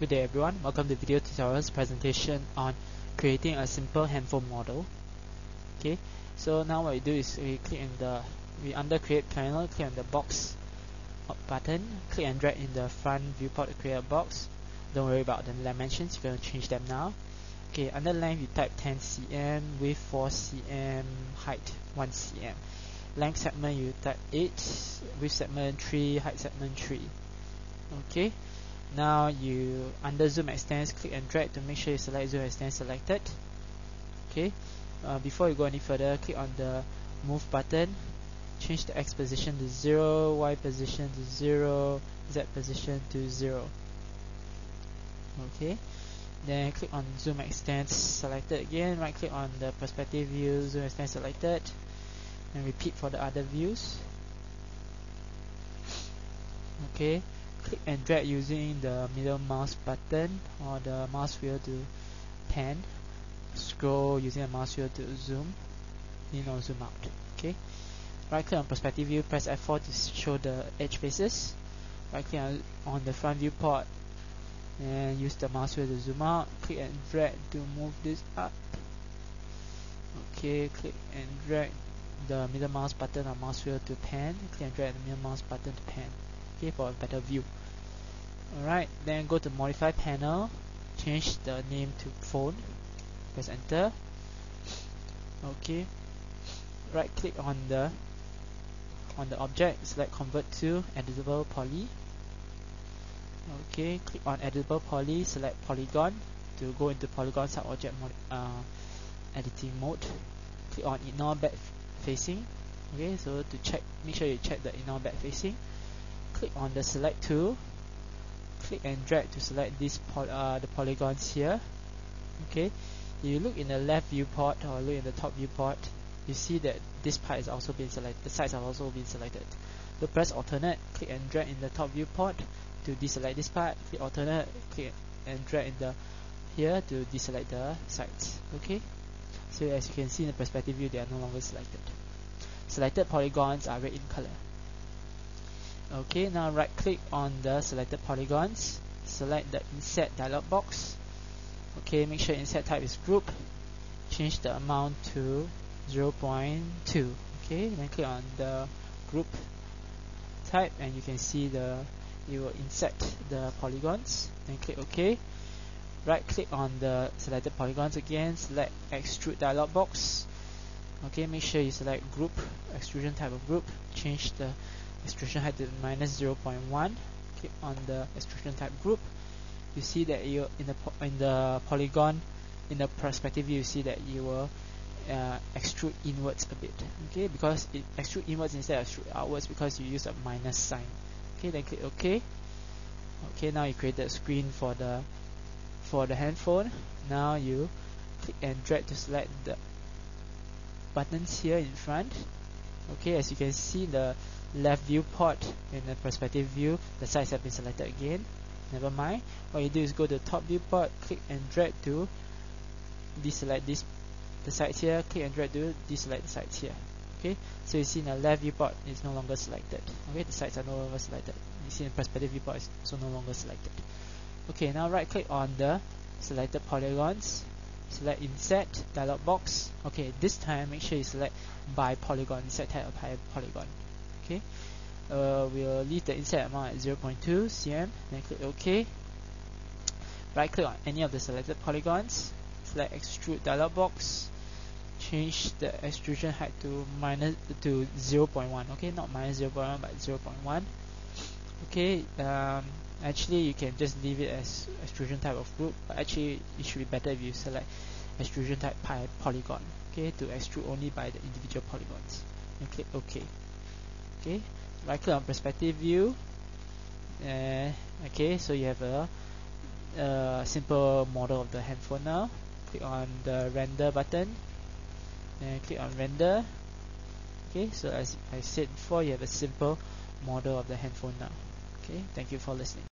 Good day everyone, welcome to Video Tutorials presentation on creating a simple handphone model. Okay, so now what we do is we under create panel, click on the box button, click and drag in the front viewport to create a box. Don't worry about the dimensions, you're going to change them now. Okay, under length you type 10 cm, width 4 cm, height 1 cm. Length segment you type 8, width segment 3, height segment 3. Okay. Now you under zoom extends, click and drag to make sure you select zoom extend selected. Okay. Before you go any further, click on the move button, change the X position to 0, Y position to 0, Z position to 0. Okay. Then click on zoom extend selected again, right click on the perspective view, zoom extend selected, and repeat for the other views. Okay. Click and drag using the middle mouse button or the mouse wheel to pan. Scroll using the mouse wheel to zoom in or zoom out. Okay. Right click on perspective view, press F4 to show the edge faces. Right click on the front viewport and use the mouse wheel to zoom out. Click and drag to move this up. Okay, click and drag the middle mouse button or mouse wheel to pan. Click and drag the middle mouse button to pan. Okay, for a better view. Alright, then go to modify panel, change the name to phone, press enter. Okay, right click on the object, select convert to editable poly. Okay, click on editable poly, select polygon to go into polygon subobject editing mode. Click on ignore back facing. Okay, so to check, make sure you check the ignore back facing. Click on the select tool, click and drag to select this the polygons here. Okay, you look in the left viewport or look in the top viewport, you see that this part is also being selected, the sides have also been selected. So press alternate, click and drag in the top viewport to deselect this part, click alternate, click and drag in the here to deselect the sides. Okay, so as you can see in the perspective view, they are no longer selected. Selected polygons are red in color. Okay, now right click on the selected polygons, select the insert dialog box. Okay, make sure insert type is group, change the amount to 0.2. okay, then click on the group type and you can see you will insert the polygons, then click OK. Right click on the selected polygons again, select extrude dialog box. Okay, make sure you select group, extrusion type of group, change the extrusion height to -0.1. Click on the extrusion type group. You see that you in the polygon, in the perspective view, you see that you will extrude inwards a bit. Okay, because it extrude inwards instead of extrude outwards because you use a minus sign. Okay, then click OK. Okay, now you created a screen for the handphone. Now you click and drag to select the buttons here in front. Okay, as you can see, the left viewport in the perspective view, the sides have been selected again. Never mind. What you do is go to the top viewport, click and drag to deselect the sides here, click and drag to deselect the sides here. Okay, so you see in the left viewport it's no longer selected. Okay, the sides are no longer selected. You see in the perspective viewport is also no longer selected. Okay, now right click on the selected polygons, select insert dialog box. Okay, this time make sure you select by polygon, insert type of polygon. Okay, we'll leave the insert amount at 0.2 cm, then click OK. Right click on any of the selected polygons, select extrude dialog box, change the extrusion height to 0.1. okay, not -0.1 but 0.1. okay, actually you can just leave it as extrusion type of group, but actually it should be better if you select extrusion type polygon, okay, to extrude only by the individual polygons, and click OK. Okay, right click on perspective view. Okay, so you have a simple model of the handphone now. Click on the render button and click on render. Okay, so as I said before, you have a simple model of the handphone now. Okay, thank you for listening.